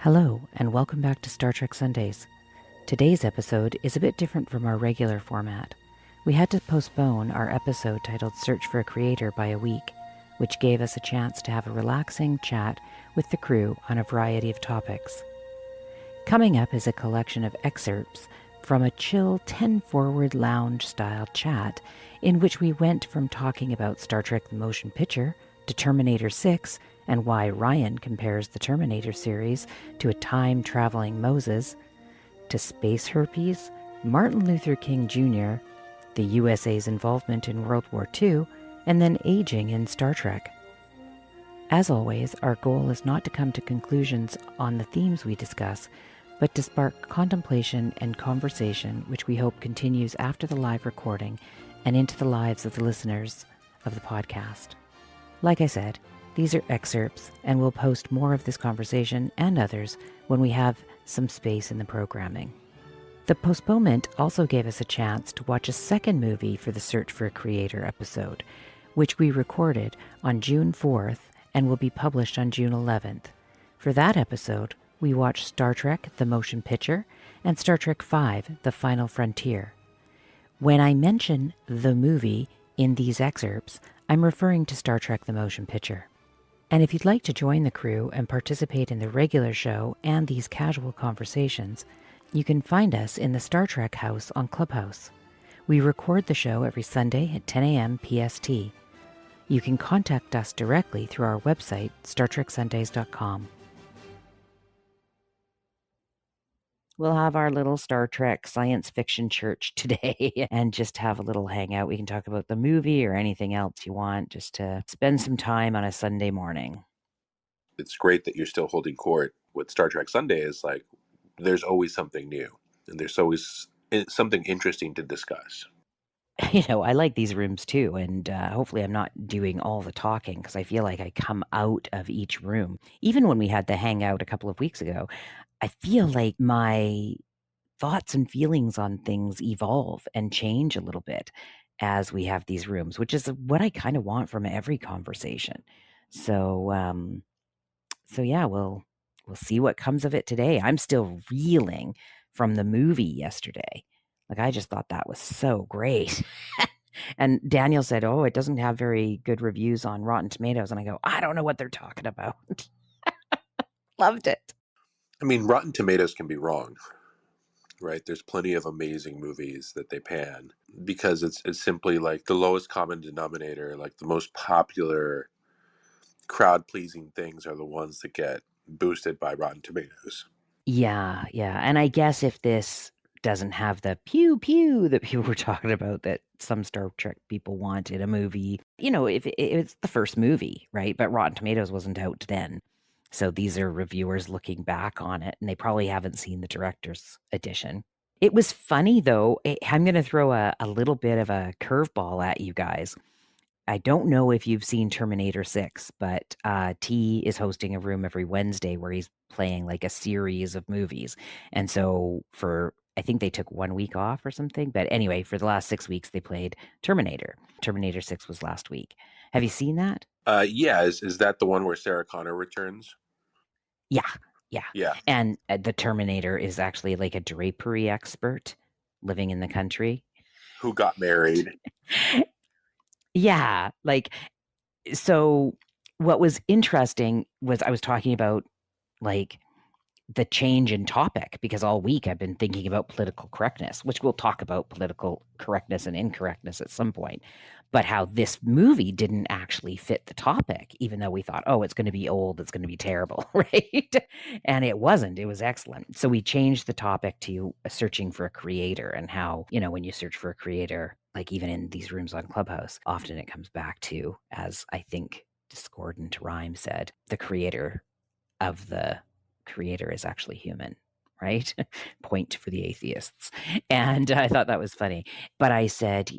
Hello, and welcome back to Star Trek Sundays. Today's episode is a bit different from our regular format. We had to postpone our episode titled Search for a Creator by a week, which gave us a chance to have a relaxing chat with the crew on a variety of topics. Coming up is a collection of excerpts from a chill 10-forward lounge-style chat in which we went from talking about Star Trek the Motion Picture to Terminator 6 and why Ryan compares the Terminator series to a time-traveling Moses, to space herpes, Martin Luther King Jr., the USA's involvement in World War II, and then aging in Star Trek. As always, our goal is not to come to conclusions on the themes we discuss, but to spark contemplation and conversation, which we hope continues after the live recording and into the lives of the listeners of the podcast. Like I said, these are excerpts, and we'll post more of this conversation and others when we have some space in the programming. The postponement also gave us a chance to watch a second movie for the Search for a Creator episode, which we recorded on June 4th and will be published on June 11th. For that episode, we watched Star Trek the Motion Picture and Star Trek V The Final Frontier. When I mention the movie in these excerpts, I'm referring to Star Trek the Motion Picture. And if you'd like to join the crew and participate in the regular show and these casual conversations, you can find us in the Star Trek house on Clubhouse. We record the show every Sunday at 10 a.m. PST. You can contact us directly through our website, StarTrekSundays.com. We'll have our little Star Trek science fiction church today and just have a little hangout. We can talk about the movie or anything else you want, just to spend some time on a Sunday morning. It's great that you're still holding court with Star Trek Sundays. Like, there's always something new, and there's always something interesting to discuss. I like these rooms too, and hopefully I'm not doing all the talking because I feel like I come out of each room. Even when we had the hangout a couple of weeks ago, I feel like my thoughts and feelings on things evolve and change a little bit as we have these rooms, which is what I kind of want from every conversation. So yeah, we'll see what comes of it today. I'm still reeling from the movie yesterday. Like, I just thought that was so great. And Daniel said, "Oh, it doesn't have very good reviews on Rotten Tomatoes." And I go, I don't know what they're talking about. Loved it. I mean, Rotten Tomatoes can be wrong, right? There's plenty of amazing movies that they pan because it's simply like the lowest common denominator, like the most popular crowd-pleasing things are the ones that get boosted by Rotten Tomatoes. Yeah. And I guess if this doesn't have the pew pew that people were talking about that some Star Trek people want in a movie, if it's the first movie, right? But Rotten Tomatoes wasn't out then. So these are reviewers looking back on it, and they probably haven't seen the director's edition. It was funny, though. I'm going to throw a little bit of a curveball at you guys. I don't know if you've seen Terminator 6, but T is hosting a room every Wednesday where he's playing like a series of movies. And so I think they took 1 week off or something. But anyway, for the last 6 weeks, they played Terminator. Terminator 6 was last week. Have you seen that? Yeah, is that the one where Sarah Connor returns? Yeah. And the Terminator is actually like a drapery expert living in the country. Who got married. Yeah. So what was interesting was I was talking about like the change in topic, because all week I've been thinking about political correctness, which we'll talk about political correctness and incorrectness at some point, but how this movie didn't actually fit the topic, even though we thought, oh, it's going to be old, it's going to be terrible, right? And it wasn't. It was excellent. So we changed the topic to searching for a creator, and how, when you search for a creator, like even in these rooms on Clubhouse, often it comes back to, as I think Discordant Rhyme said, the creator of the creator is actually human, right? Point for the atheists. And I thought that was funny. But I said,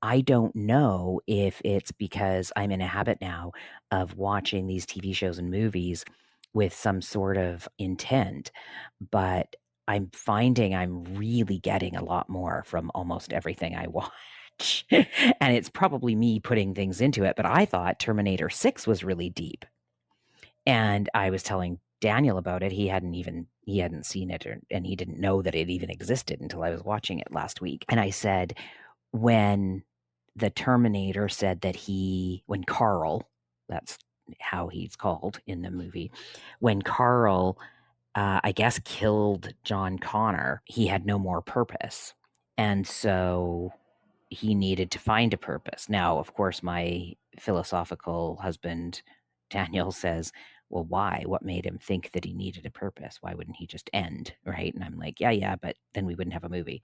I don't know if it's because I'm in a habit now of watching these TV shows and movies with some sort of intent, but I'm finding I'm really getting a lot more from almost everything I watch. And it's probably me putting things into it, but I thought Terminator 6 was really deep. And I was telling Daniel about it. He hadn't seen it, and he didn't know that it even existed until I was watching it last week. And I said, when the Terminator said that when Carl, that's how he's called in the movie, when Carl, I guess, killed John Connor, he had no more purpose. And so he needed to find a purpose. Now, of course, my philosophical husband, Daniel, says, well, why? What made him think that he needed a purpose? Why wouldn't he just end? Right. And I'm like, yeah, but then we wouldn't have a movie.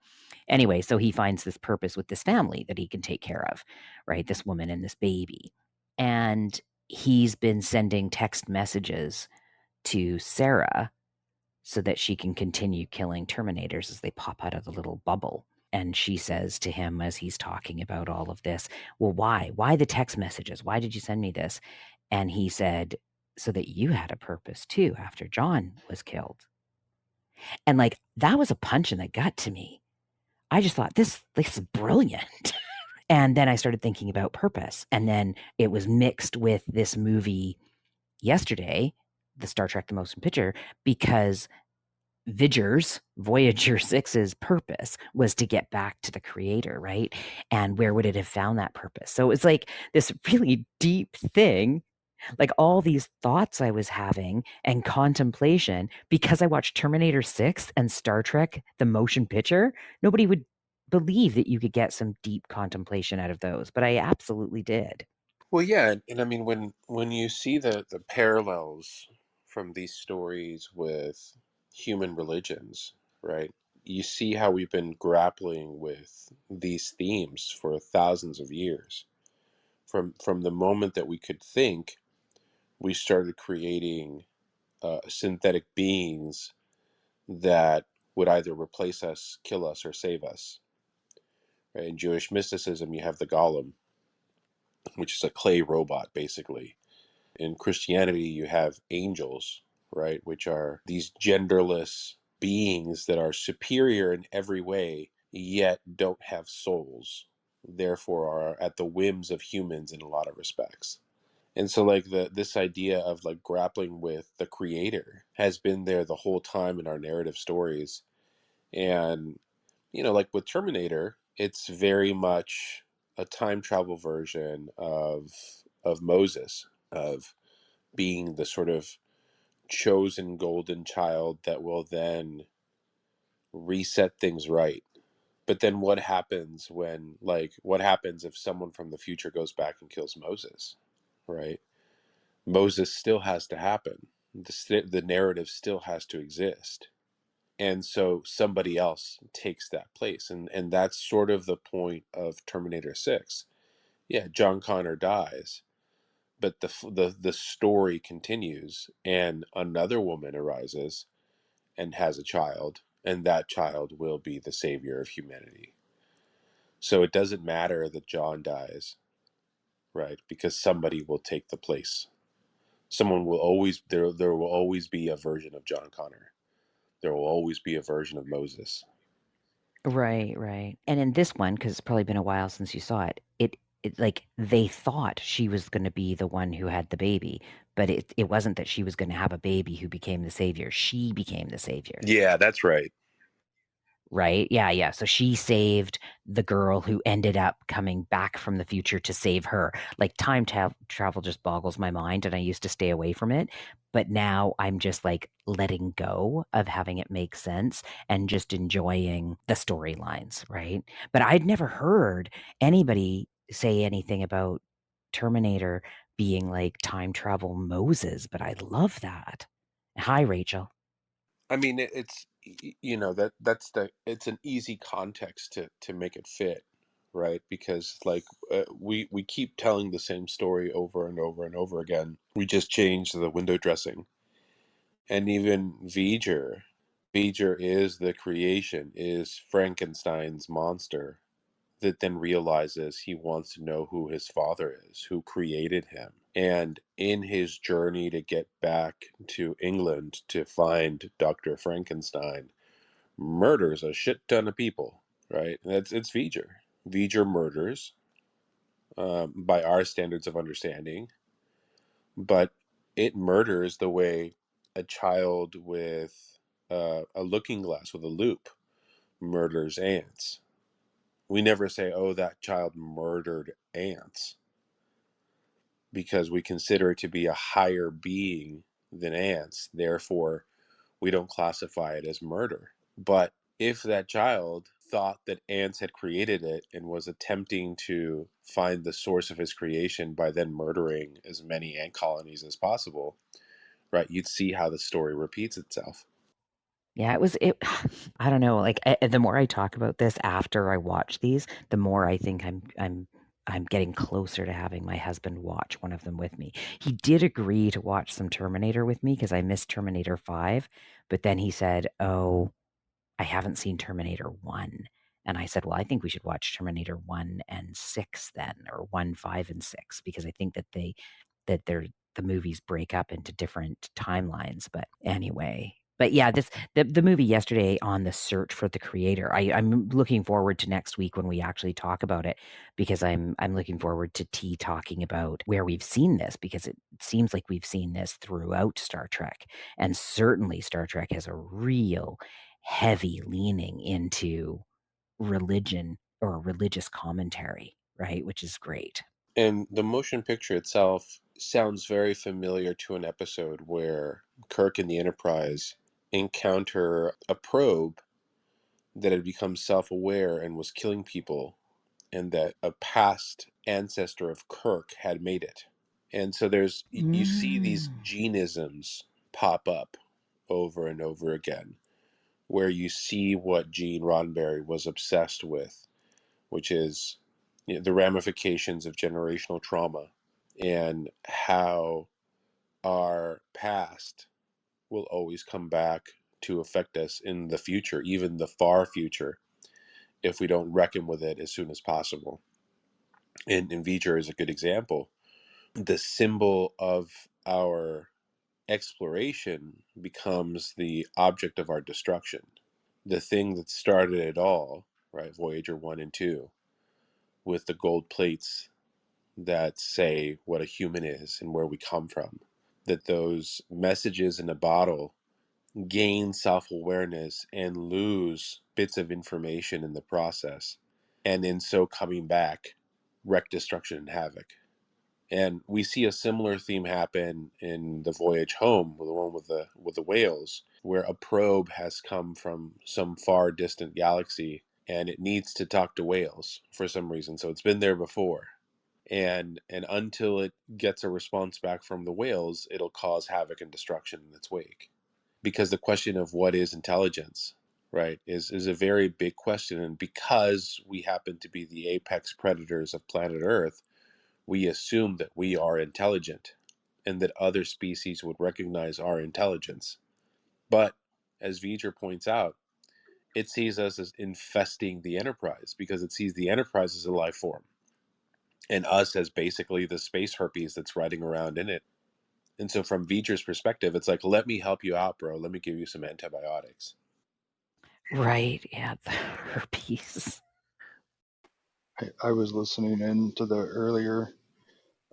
Anyway, so he finds this purpose with this family that he can take care of, right? This woman and this baby. And he's been sending text messages to Sarah so that she can continue killing Terminators as they pop out of the little bubble. And she says to him as he's talking about all of this, well, why? Why the text messages? Why did you send me this? And he said, so that you had a purpose too after John was killed. And like, that was a punch in the gut to me. I just thought, this is brilliant. And then I started thinking about purpose. And then it was mixed with this movie yesterday, the Star Trek The Motion Picture, because Voyager 6's purpose was to get back to the creator, right? And where would it have found that purpose? So it was like this really deep thing, like all these thoughts I was having and contemplation because I watched Terminator 6 and Star Trek, the motion picture. Nobody would believe that you could get some deep contemplation out of those, but I absolutely did. Well, yeah, and I mean when you see the parallels from these stories with human religions, right? You see how we've been grappling with these themes for thousands of years. From the moment that we could think, we started creating synthetic beings that would either replace us, kill us, or save us. Right? In Jewish mysticism, you have the golem, which is a clay robot, basically. In Christianity, you have angels, right, which are these genderless beings that are superior in every way, yet don't have souls, therefore are at the whims of humans in a lot of respects. And so like this idea of like grappling with the creator has been there the whole time in our narrative stories. And like with Terminator, it's very much a time travel version of Moses, of being the sort of chosen golden child that will then reset things right. But then what happens if someone from the future goes back and kills Moses, right? Moses still has to happen. The narrative still has to exist. And so somebody else takes that place. And that's sort of the point of Terminator 6. Yeah, John Connor dies, but the story continues, and another woman arises and has a child, and that child will be the savior of humanity. So it doesn't matter that John dies, right? Because somebody will take the place. Someone will always there will always be a version of John Connor. There will always be a version of Moses. Right, right. And in this one, because it's probably been a while since you saw it, it like they thought she was going to be the one who had the baby, but it wasn't that she was going to have a baby who became the savior. She became the savior. Yeah, that's right. Right? Yeah, yeah. So she saved the girl who ended up coming back from the future to save her. Like travel just boggles my mind, and I used to stay away from it. But now I'm just like letting go of having it make sense and just enjoying the storylines, right? But I'd never heard anybody say anything about Terminator being like time travel Moses, but I love that. Hi, Rachel. I mean, it's it's an easy context to make it fit, right? Because like we keep telling the same story over and over and over again. We just change the window dressing, and even V'ger is the creation, is Frankenstein's monster that then realizes he wants to know who his father is, who created him. And in his journey to get back to England to find Dr. Frankenstein, murders a shit ton of people, right? And it's V'ger. V'ger murders by our standards of understanding, but it murders the way a child with a looking glass with a loop murders ants, we never say, oh, that child murdered ants, because we consider it to be a higher being than ants. Therefore, we don't classify it as murder. But if that child thought that ants had created it and was attempting to find the source of his creation by then murdering as many ant colonies as possible, right, you'd see how the story repeats itself. Yeah, I don't know, like, the more I talk about this after I watch these, the more I think I'm getting closer to having my husband watch one of them with me. He did agree to watch some Terminator with me because I missed Terminator 5, but then he said, "Oh, I haven't seen Terminator 1." And I said, "Well, I think we should watch Terminator 1 and 6 then, or 1, 5, and 6, because I think that the movies break up into different timelines." But anyway, but yeah, the movie yesterday on the search for the creator. I'm looking forward to next week when we actually talk about it, because I'm looking forward to T talking about where we've seen this, because it seems like we've seen this throughout Star Trek, and certainly Star Trek has a real heavy leaning into religion or religious commentary, right? Which is great. And the motion picture itself sounds very familiar to an episode where Kirk and the Enterprise encounter a probe that had become self aware and was killing people, and that a past ancestor of Kirk had made it. And so you see these Mm. geneisms pop up over and over again, where you see what Gene Roddenberry was obsessed with, which is, the ramifications of generational trauma, and how our past will always come back to affect us in the future, even the far future, if we don't reckon with it as soon as possible. And V'ger is a good example. The symbol of our exploration becomes the object of our destruction. The thing that started it all, right? Voyager 1 and 2, with the gold plates that say what a human is and where we come from. That those messages in a bottle gain self awareness and lose bits of information in the process. And in so coming back, wreck, destruction, and havoc. And we see a similar theme happen in the voyage home, the one with the whales, where a probe has come from some far distant galaxy and it needs to talk to whales for some reason. So it's been there before. And until it gets a response back from the whales, it'll cause havoc and destruction in its wake. Because the question of what is intelligence, right, is a very big question. And because we happen to be the apex predators of planet Earth, we assume that we are intelligent and that other species would recognize our intelligence. But as V'ger points out, it sees us as infesting the Enterprise, because it sees the Enterprise as a life form and us as basically the space herpes that's riding around in it. And so from V'ger's perspective, it's like, let me help you out, bro. Let me give you some antibiotics. Right. Yeah. The herpes. I was listening in to the earlier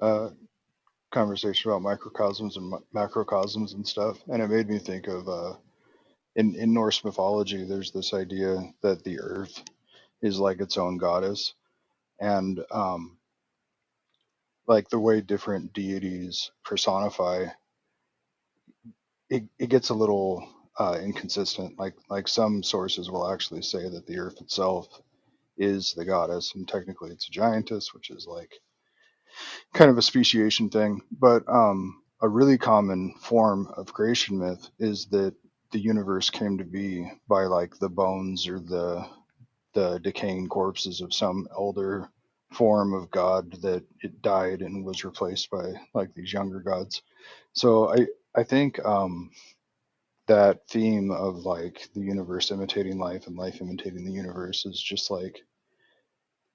uh, conversation about microcosms and macrocosms and stuff, and it made me think of in Norse mythology, there's this idea that the earth is like its own goddess, and like the way different deities personify, it gets a little inconsistent. Like some sources will actually say that the earth itself is the goddess, and technically it's a giantess, which is like kind of a speciation thing. But a really common form of creation myth is that the universe came to be by like the bones or the decaying corpses of some elder form of god that it died and was replaced by like these younger gods. So I think that theme of like the universe imitating life and life imitating the universe is just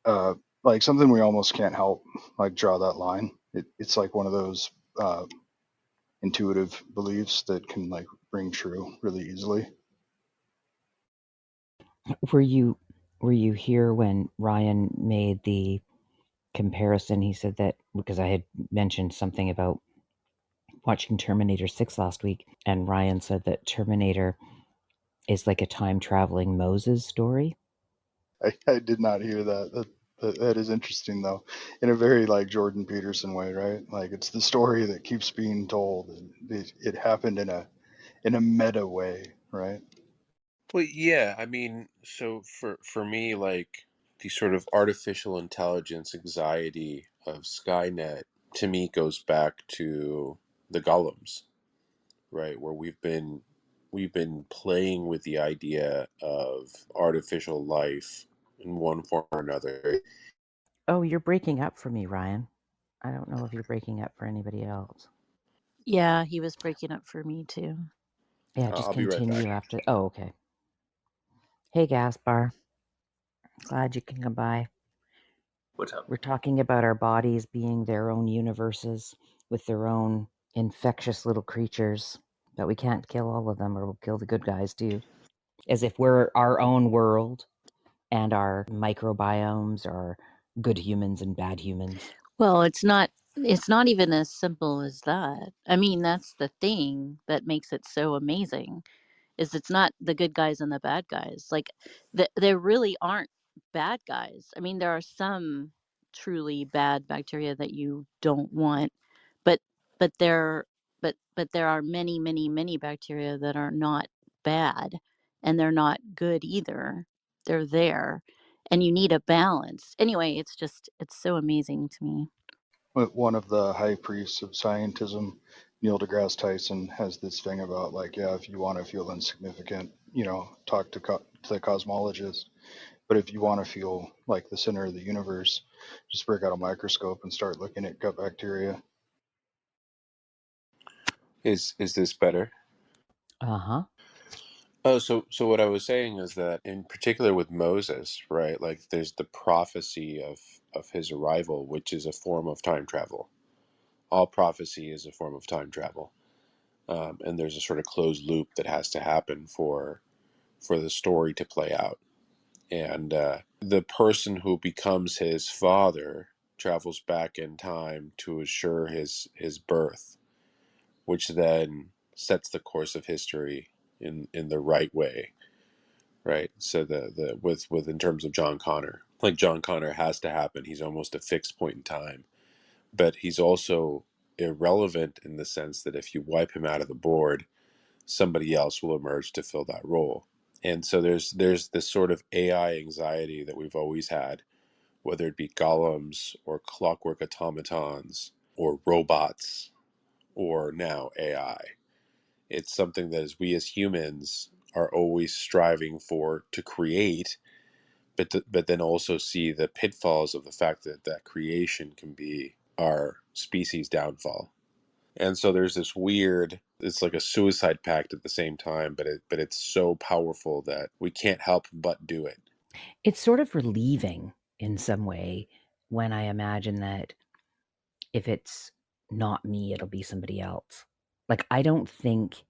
uh like something we almost can't help like draw that line. It's like one of those uh intuitive beliefs that can like ring true really easily. Were you were you here when Ryan made the comparison? He said that because I had mentioned something about watching Terminator 6 last week, and Ryan said that Terminator is like a time-traveling Moses story. I did not hear that. That is interesting though, in a very like Jordan Peterson way, right? Like it's the story that keeps being told. It happened in a meta way, right? Well, yeah, I mean, so for me, like the sort of artificial intelligence anxiety of Skynet to me goes back to the Golems, right? Where we've been playing with the idea of artificial life in one form or another. Oh, you're breaking up for me, Ryan. I don't know if you're breaking up for anybody else. Yeah, he was breaking up for me too. Yeah, just I'll be right continue back. after. Oh, okay. Hey, Gaspar. Glad you can come by. What's up? We're talking about our bodies being their own universes with their own infectious little creatures, but we can't kill all of them or we'll kill the good guys too. As if we're our own world and our microbiomes are good humans and bad humans. Well, it's not even as simple as that. I mean, that's the thing that makes it so amazing. Is it's not the good guys and the bad guys. Like there really aren't bad guys. I mean, there are some truly bad bacteria that you don't want, but but there but there are many many bacteria that are not bad, and they're not good either. They're there, and you need a balance. Anyway, it's so amazing to me. One of the high priests of scientism, Neil deGrasse Tyson, has this thing about like, yeah, if you want to feel insignificant, talk to the cosmologist. But if you want to feel like the center of the universe, just break out a microscope and start looking at gut bacteria. Is this better? Uh-huh. Oh, so what I was saying is that in particular with Moses, right? Like there's the prophecy of his arrival, which is a form of time travel. All prophecy is a form of time travel, and there's a sort of closed loop that has to happen for the story to play out. And the person who becomes his father travels back in time to assure his birth, which then sets the course of history in the right way, right? So the with in terms of John Connor, like John Connor has to happen. He's almost a fixed point in time, but he's also irrelevant in the sense that if you wipe him out of the board, somebody else will emerge to fill that role. And so there's this sort of AI anxiety that we've always had, whether it be golems or clockwork automatons or robots or now AI. It's something that as we as humans are always striving for to create, but then also see the pitfalls of the fact that that creation can be our species downfall. And so there's this weird, it's like a suicide pact at the same time, but it's so powerful that we can't help but do it. It's sort of relieving in some way when I imagine that if it's not me, it'll be somebody else. Like, I don't think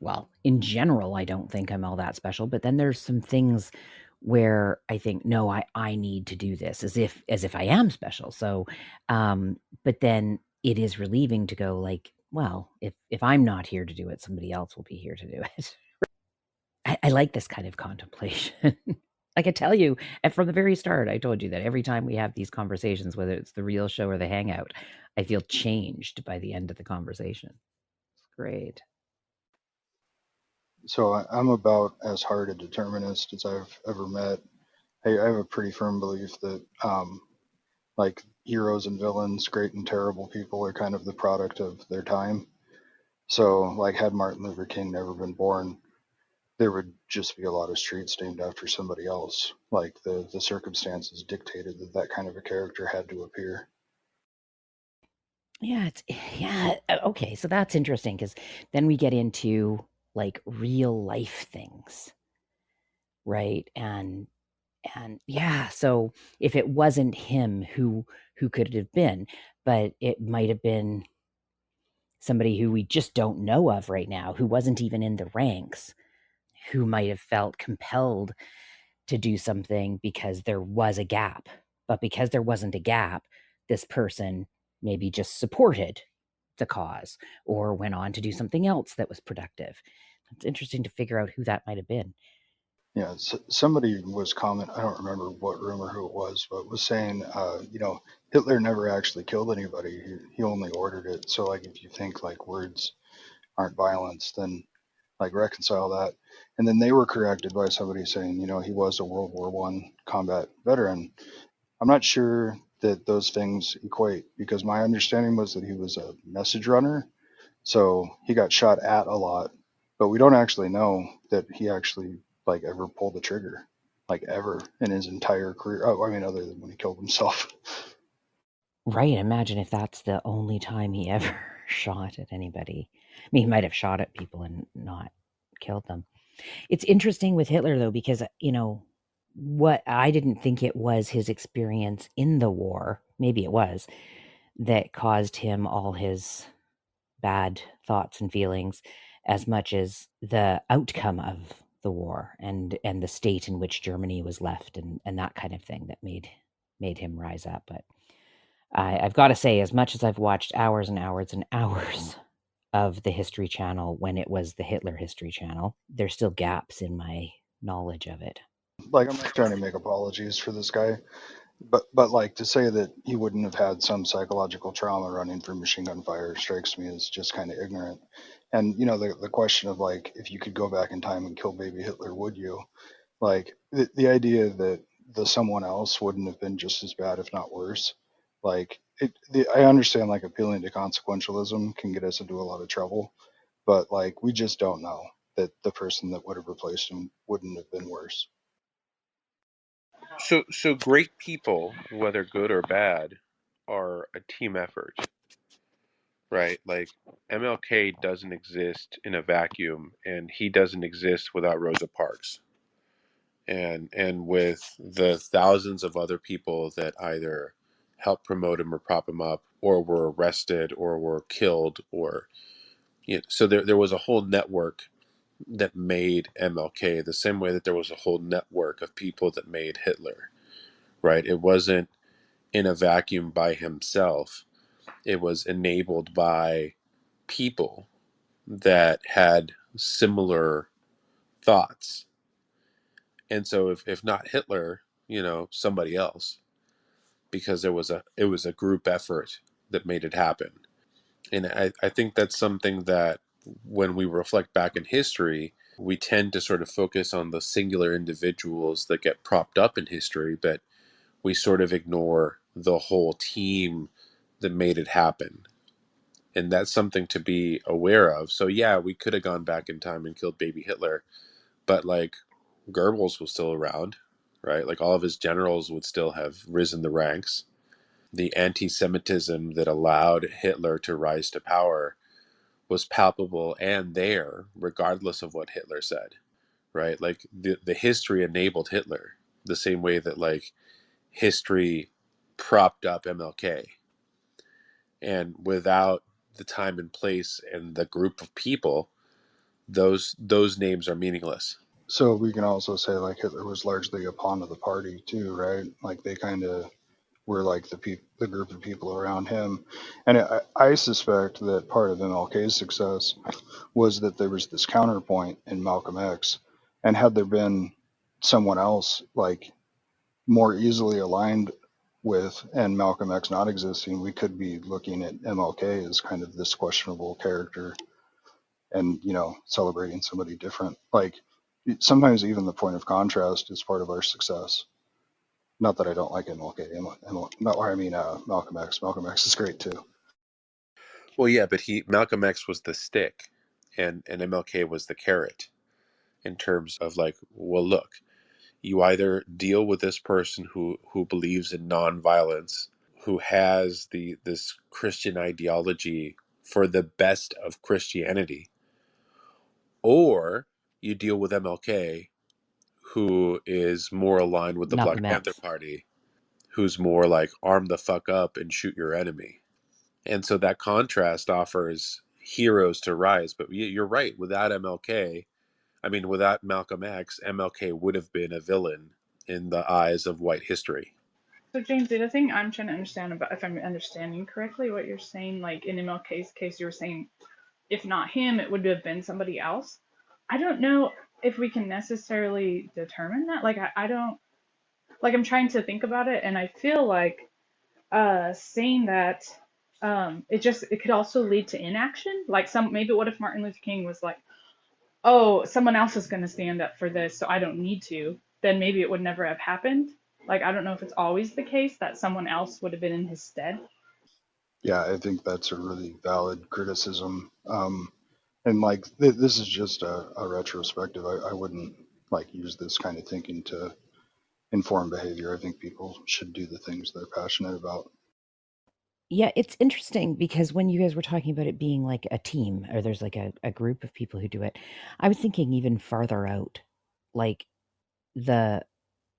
well, in general, I don't think I'm all that special, but then there's some things where I think, no, I need to do this as if I am special. So, but then it is relieving to go like, well, if I'm not here to do it, somebody else will be here to do it. I like this kind of contemplation. I could tell you, and from the very start, I told you that every time we have these conversations, whether it's the real show or the hangout, I feel changed by the end of the conversation. It's great. So I'm about as hard a determinist as I've ever met. I have a pretty firm belief that like heroes and villains, great and terrible people are kind of the product of their time. So like had Martin Luther King never been born, there would just be a lot of streets named after somebody else. Like the circumstances dictated that that kind of a character had to appear. Yeah, okay, so that's interesting because then we get into like real life things, right? And yeah, so if it wasn't him, who could it have been? But it might have been somebody who we just don't know of right now, who wasn't even in the ranks, who might have felt compelled to do something because there was a gap. But because there wasn't a gap, this person maybe just supported the cause or went on to do something else that was productive. It's interesting to figure out who that might have been. Yeah, somebody was I don't remember what room or who it was, but was saying, Hitler never actually killed anybody. He only ordered it. So like, if you think like words aren't violence, then like reconcile that. And then they were corrected by somebody saying, he was a World War One combat veteran. I'm not sure that those things equate, because my understanding was that he was a message runner. So he got shot at a lot, but we don't actually know that he actually like ever pulled the trigger, like ever in his entire career. Oh, I mean, other than when he killed himself. Right. Imagine if that's the only time he ever shot at anybody. I mean, he might have shot at people and not killed them. It's interesting with Hitler, though, because, what I didn't think it was his experience in the war, maybe it was, that caused him all his bad thoughts and feelings as much as the outcome of the war and the state in which Germany was left and that kind of thing that made him rise up. But I've got to say, as much as I've watched hours and hours and hours of the History Channel when it was the Hitler History Channel, there's still gaps in my knowledge of it. Like, I'm not trying to make apologies for this guy, but like, to say that he wouldn't have had some psychological trauma running from machine gun fire strikes me as just kind of ignorant. And the question of like, if you could go back in time and kill baby Hitler, would you? Like, the idea that the someone else wouldn't have been just as bad, if not worse. Like, I understand like appealing to consequentialism can get us into a lot of trouble, but like, we just don't know that the person that would have replaced him wouldn't have been worse. So great people, whether good or bad, are a team effort, right? Like MLK doesn't exist in a vacuum, and he doesn't exist without Rosa Parks, and with the thousands of other people that either helped promote him or prop him up, or were arrested, or were killed, or so there was a whole network that made MLK, the same way that there was a whole network of people that made Hitler, right? It wasn't in a vacuum by himself. It was enabled by people that had similar thoughts. And so if not Hitler, somebody else, because it was a group effort that made it happen. And I think that's something that when we reflect back in history, we tend to sort of focus on the singular individuals that get propped up in history, but we sort of ignore the whole team that made it happen. And that's something to be aware of. So yeah, we could have gone back in time and killed baby Hitler, but like Goebbels was still around, right? Like all of his generals would still have risen the ranks. The anti-Semitism that allowed Hitler to rise to power was palpable and there, regardless of what Hitler said, right? Like the history enabled Hitler the same way that like history propped up MLK. And without the time and place and the group of people, those names are meaningless. So we can also say like Hitler was largely a pawn of the party too, right? Like, they kind of were like the group of people around him. And I suspect that part of MLK's success was that there was this counterpoint in Malcolm X, and had there been someone else like more easily aligned with, and Malcolm X not existing, we could be looking at MLK as kind of this questionable character, and celebrating somebody different. Like, sometimes even the point of contrast is part of our success. Not that I don't like MLK. Malcolm X. Malcolm X is great too. Well, yeah, but Malcolm X was the stick, and MLK was the carrot in terms of like, well, look, you either deal with this person who believes in nonviolence, who has this Christian ideology for the best of Christianity, or you deal with MLK, who is more aligned with the Black Malcolm Panther X. Party, who's more like arm the fuck up and shoot your enemy. And so that contrast offers heroes to rise. But you're right, without MLK, without Malcolm X, MLK would have been a villain in the eyes of white history. So James, the other thing I'm trying to understand about, if I'm understanding correctly what you're saying, like in MLK's case, you were saying if not him, it would have been somebody else. I don't know if we can necessarily determine that. Like I don't like I'm trying to think about it, and I feel like saying that it could also lead to inaction. Like some maybe what if Martin Luther King was like, oh, someone else is going to stand up for this, so I don't need to. Then maybe it would never have happened. Like I don't know if it's always the case that someone else would have been in his stead. Yeah, I think that's a really valid criticism. And like this is just a retrospective. I wouldn't like use this kind of thinking to inform behavior. I think people should do the things they're passionate about. Yeah, it's interesting because when you guys were talking about it being like a team or there's like a group of people who do it, I was thinking even farther out, like the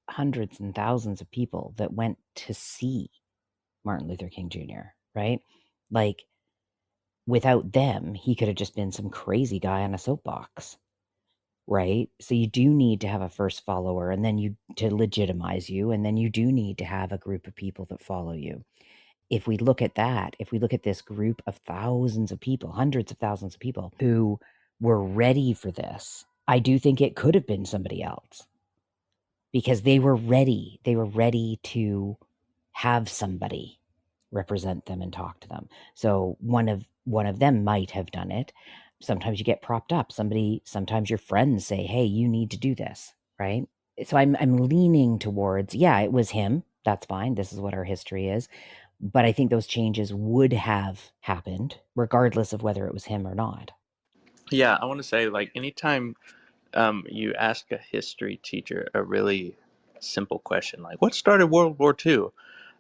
hundreds and thousands of people that went to see Martin Luther King Jr., right? Like without them, he could have just been some crazy guy on a soapbox, right? So you do need to have a first follower and then you to legitimize you, and then you do need to have a group of people that follow you. If we look at that, if we look at this group of thousands of people, hundreds of thousands of people who were ready for this, I do think it could have been somebody else because they were ready. They were ready to have somebody represent them and talk to them. So one of them might have done it. Sometimes you get propped up. Sometimes your friends say, "Hey, you need to do this," right? So I'm leaning towards, yeah, it was him. That's fine. This is what our history is. But I think those changes would have happened regardless of whether it was him or not. Yeah, I want to say, like, anytime you ask a history teacher a really simple question, like, what started World War II?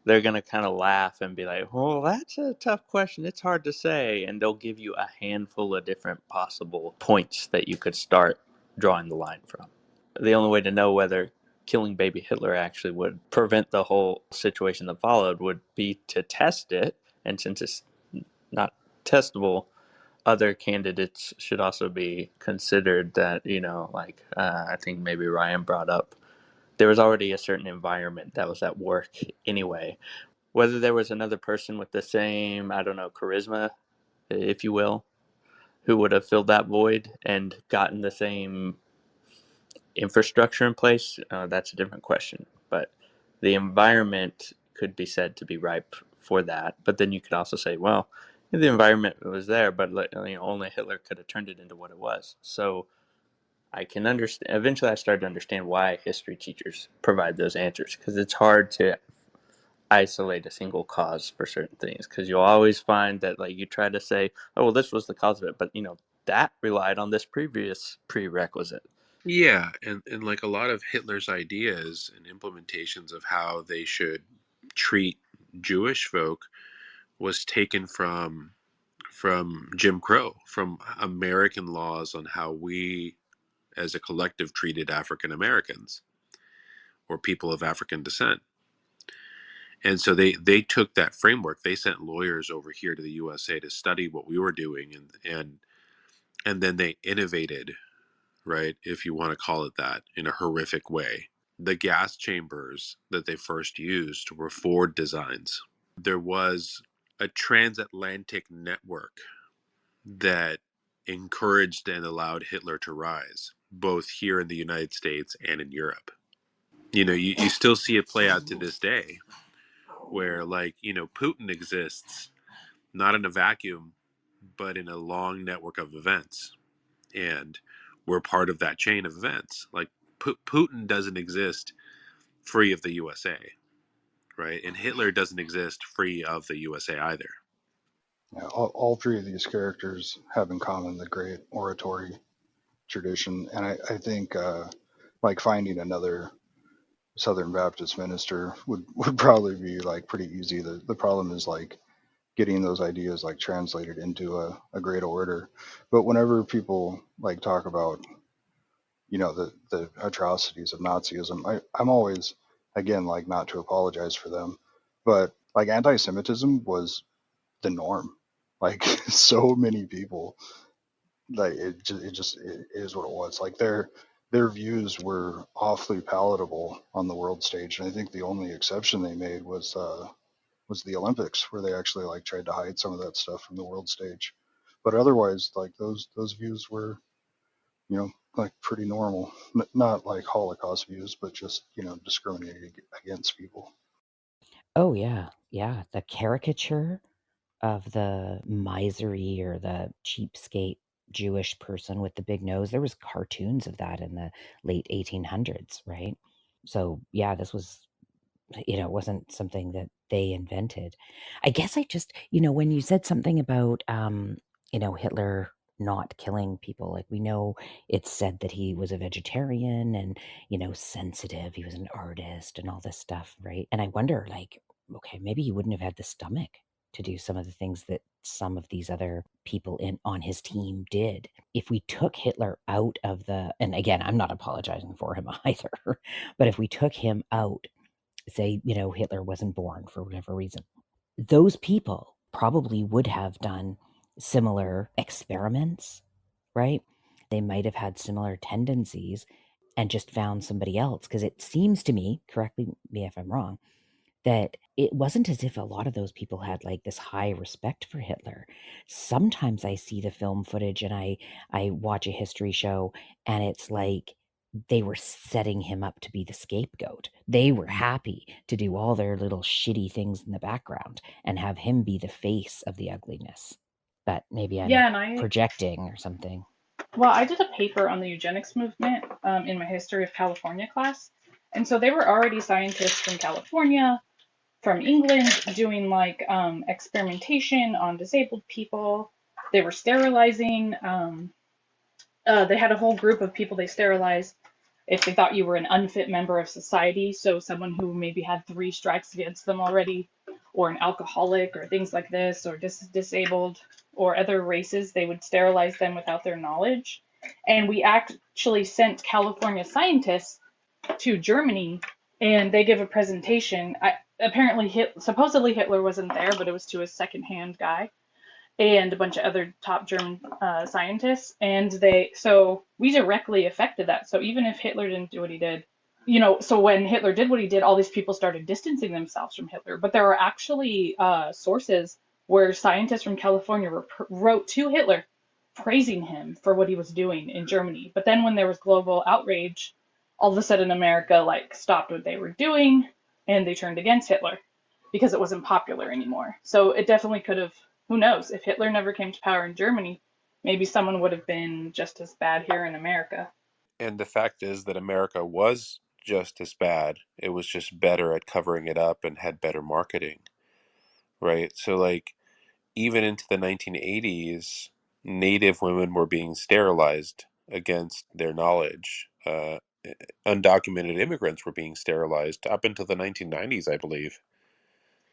They're going to kind of laugh and be like, well, that's a tough question. It's hard to say. And they'll give you a handful of different possible points that you could start drawing the line from. The only way to know whether killing baby Hitler actually would prevent the whole situation that followed would be to test it. And since it's not testable, other candidates should also be considered that, like I think maybe Ryan brought up, there was already a certain environment that was at work anyway. Whether there was another person with the same, I don't know, charisma, if you will, who would have filled that void and gotten the same infrastructure in place, that's a different question. But the environment could be said to be ripe for that. But then you could also say, well, the environment was there, but only Hitler could have turned it into what it was. So I can understand. Eventually, I started to understand why history teachers provide those answers, because it's hard to isolate a single cause for certain things, because you'll always find that, like, you try to say, oh well, this was the cause of it, but that relied on this previous prerequisite. Yeah, and like a lot of Hitler's ideas and implementations of how they should treat Jewish folk was taken from Jim Crow, from American laws on how we as a collective treated African Americans or people of African descent. And so they took that framework. They sent lawyers over here to the USA to study what we were doing, and then they innovated, right, if you want to call it that, in a horrific way. The gas chambers that they first used were Ford designs. There was a transatlantic network that encouraged and allowed Hitler to rise, both here in the United States and in Europe. You still see it play out to this day, where, like, Putin exists not in a vacuum, but in a long network of events. And we're part of that chain of events. Like, Putin doesn't exist free of the USA, right? And Hitler doesn't exist free of the USA either. Yeah, all three of these characters have in common the great oratory tradition, and I think like finding another Southern Baptist minister would probably be like pretty easy. The problem is like getting those ideas like translated into a great orator. But whenever people like talk about the atrocities of Nazism, I'm always, again, like, not to apologize for them, but like anti-Semitism was the norm. Like so many people, like it is what it was. Like their views were awfully palatable on the world stage. And I think the only exception they made was the Olympics, where they actually like tried to hide some of that stuff from the world stage. But otherwise, like those views were, like pretty normal. Not like Holocaust views, but just discriminating against people. Oh, yeah. Yeah. The caricature of the misery or the cheapskate Jewish person with the big nose, there was cartoons of that in the late 1800s, right? So, yeah, this was, it wasn't something that they invented. I guess I just, when you said something about, Hitler not killing people, like we know it's said that he was a vegetarian and, sensitive. He was an artist and all this stuff, right? And I wonder, like, okay, maybe he wouldn't have had the stomach to do some of the things that some of these other people on his team did. If we took Hitler out of and again, I'm not apologizing for him either, but if we took him out, say, Hitler wasn't born for whatever reason, those people probably would have done similar experiments, right? They might have had similar tendencies and just found somebody else. Because it seems to me, correct me if I'm wrong, that it wasn't as if a lot of those people had like this high respect for Hitler. Sometimes I see the film footage and I watch a history show and it's like they were setting him up to be the scapegoat. They were happy to do all their little shitty things in the background and have him be the face of the ugliness. But maybe I'm Yeah, and projecting or something. I did a paper on the eugenics movement in my history of California class. And so they were already scientists from California, from England, doing like experimentation on disabled people. They were sterilizing. They had a whole group of people they sterilized if they thought you were an unfit member of society. So someone who maybe had 3 strikes against them already, or an alcoholic, or things like this, or disabled, or other races, they would sterilize them without their knowledge. And we actually sent California scientists to Germany, and they give a presentation. Apparently, supposedly Hitler wasn't there, but it was to his second-hand guy and a bunch of other top German scientists, and so we directly affected that. So even if Hitler didn't do what he did, so when Hitler did what he did, all these people started distancing themselves from Hitler. But there are actually sources where scientists from California wrote to Hitler praising him for what he was doing in Germany. But then when there was global outrage, all of a sudden America like stopped what they were doing and they turned against Hitler because it wasn't popular anymore. So it definitely could have, who knows, if Hitler never came to power in Germany, maybe someone would have been just as bad here in America. And the fact is that America was just as bad. It was just better at covering it up and had better marketing, right? So, like, even into the 1980s, Native women were being sterilized against their knowledge. Undocumented immigrants were being sterilized up until the 1990s, I believe.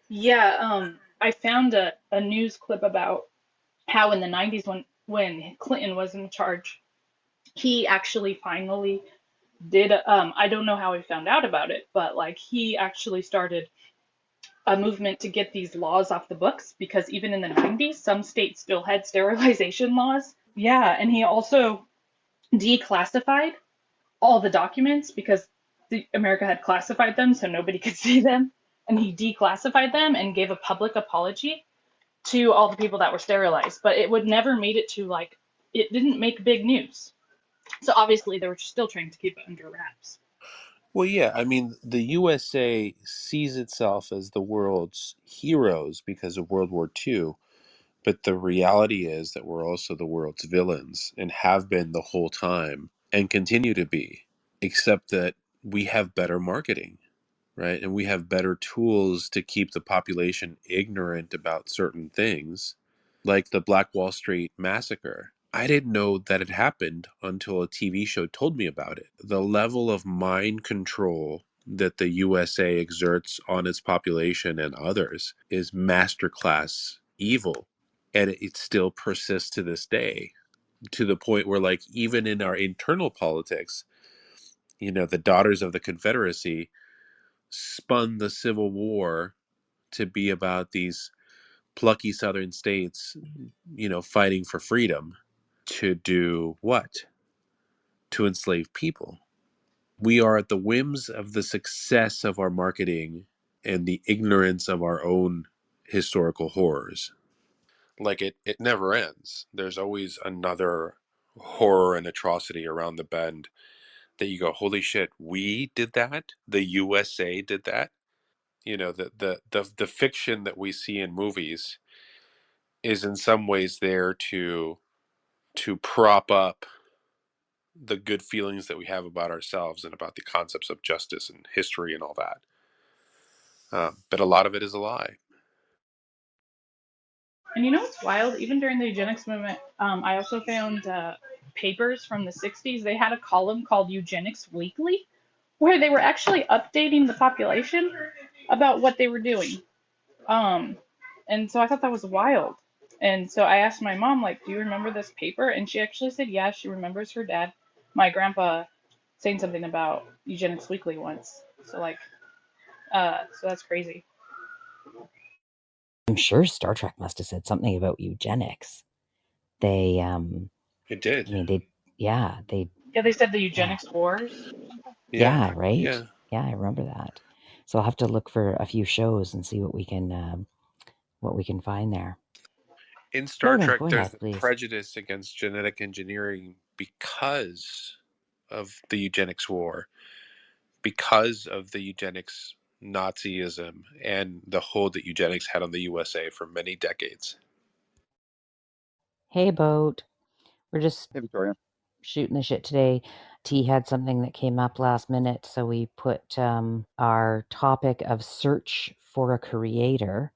Yeah, I found a news clip about how in the 90s when Clinton was in charge, he actually finally did I don't know how he found out about it, but like he actually started a movement to get these laws off the books because even in the 90s some states still had sterilization laws. Yeah, and he also declassified all the documents because America had classified them so nobody could see them, and he declassified them and gave a public apology to all the people that were sterilized, but it would never made it to like, it didn't make big news. So obviously they were still trying to keep it under wraps. Well, yeah, I mean, the USA sees itself as the world's heroes because of World War II, but the reality is that we're also the world's villains and have been the whole time and continue to be, except that we have better marketing, right? And we have better tools to keep the population ignorant about certain things, like the Black Wall Street massacre. I didn't know that it happened until a TV show told me about it. The level of mind control that the USA exerts on its population and others is masterclass evil. And it still persists to this day, to the point where, like, even in our internal politics, the Daughters of the Confederacy spun the Civil War to be about these plucky southern states, fighting for freedom to do what? to enslave people. We are at the whims of the success of our marketing and the ignorance of our own historical horrors. Like it never ends. There's always another horror and atrocity around the bend that you go, holy shit, we did that? The USA did that? You know, the fiction that we see in movies is in some ways there to prop up the good feelings that we have about ourselves and about the concepts of justice and history and all that. But a lot of it is a lie. And you know what's wild? Even during the eugenics movement, I also found papers from the 60s. They had a column called Eugenics Weekly, where they were actually updating the population about what they were doing. And so I thought that was wild. And so I asked my mom, like, do you remember this paper? And she actually said, yeah, she remembers her dad, my grandpa, saying something about Eugenics Weekly once. So like, so that's crazy. I'm sure Star Trek must have said something about eugenics. They, It did. I mean, they Yeah, they said the yeah, eugenics wars. yeah, right? Yeah. Yeah, I remember that. So I'll have to look for a few shows and see what we can find there. In Star Logan, Trek, go there's ahead, please. prejudice against genetic engineering because of the eugenics war, because of the eugenics Nazism, and the hold that eugenics had on the USA for many decades. Hey, Boat. We're just Hey, Victoria. shooting the shit today. T had something that came up last minute, so we put our topic of search for a creator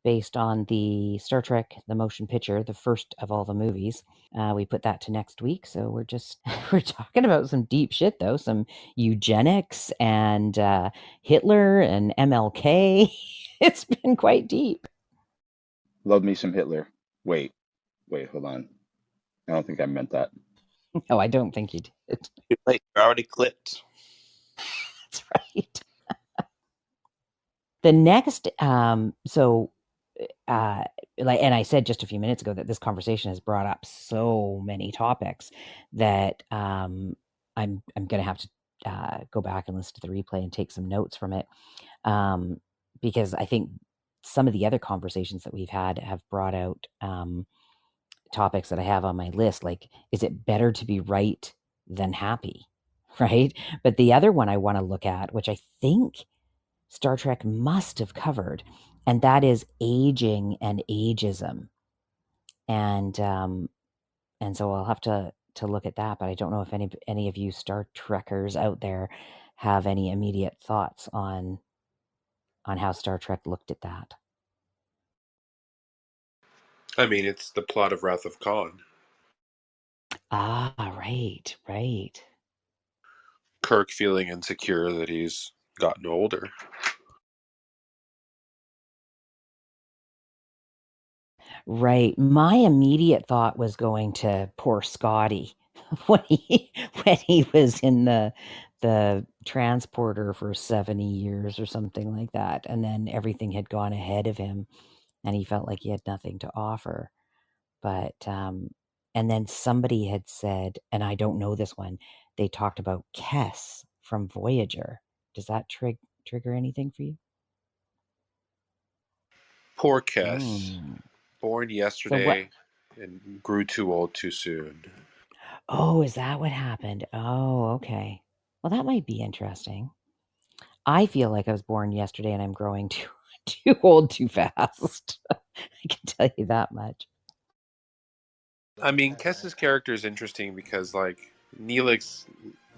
based on the Star Trek, the motion picture, the first of all the movies. We put that to next week. So we're just, we're talking about some deep shit though, some eugenics and Hitler and MLK. It's been quite deep. Love me some Hitler. Wait, hold on. I don't think I meant that. No, I don't think you did. Too late. You're already clipped. That's right. The next, like, and I said just a few minutes ago that this conversation has brought up so many topics that I'm gonna have to go back and listen to the replay and take some notes from it, because I think some of the other conversations that we've had have brought out topics that I have on my list. Like, is it better to be right than happy, right? But the other one I want to look at, which I think Star Trek must have covered, and that is aging and ageism. And so I'll have to look at that, but I don't know if any of you Star Trekkers out there have any immediate thoughts on how Star Trek looked at that. I mean, it's the plot of Wrath of Khan. Ah, right. Kirk feeling insecure that he's gotten older. Right. My immediate thought was going to poor Scotty when he was in the transporter for 70 years or something like that, and then everything had gone ahead of him and he felt like he had nothing to offer. But and then somebody had said, and I don't know this one, they talked about Kess from Voyager. Does that trigger anything for you? Poor Kes. Born So what? yesterday and grew too old too soon. Oh, is that what happened? Oh, okay. Well, that might be interesting. I feel like I was born yesterday and I'm growing too old too fast. I can tell you that much. I mean, Kes's character is interesting because, like, Neelix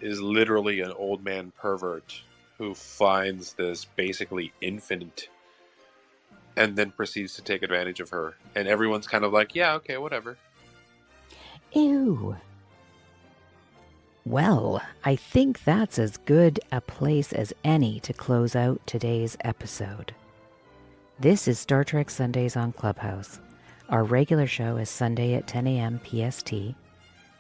is literally an old man pervert who finds this basically infant and then proceeds to take advantage of her. And everyone's kind of like, yeah, okay, whatever. Ew. Well, I think that's as good a place as any to close out today's episode. This is Star Trek Sundays on Clubhouse. Our regular show is Sunday at 10 a.m. PST.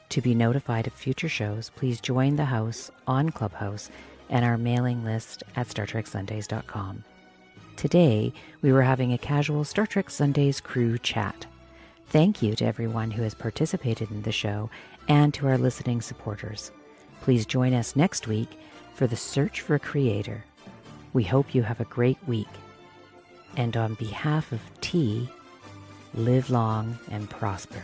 To be notified of future shows, please join the house on Clubhouse and our mailing list at StarTrekSundays.com. Today, we were having a casual Star Trek Sundays crew chat. Thank you to everyone who has participated in the show and to our listening supporters. Please join us next week for the search for a creator. We hope you have a great week. And on behalf of T, live long and prosper.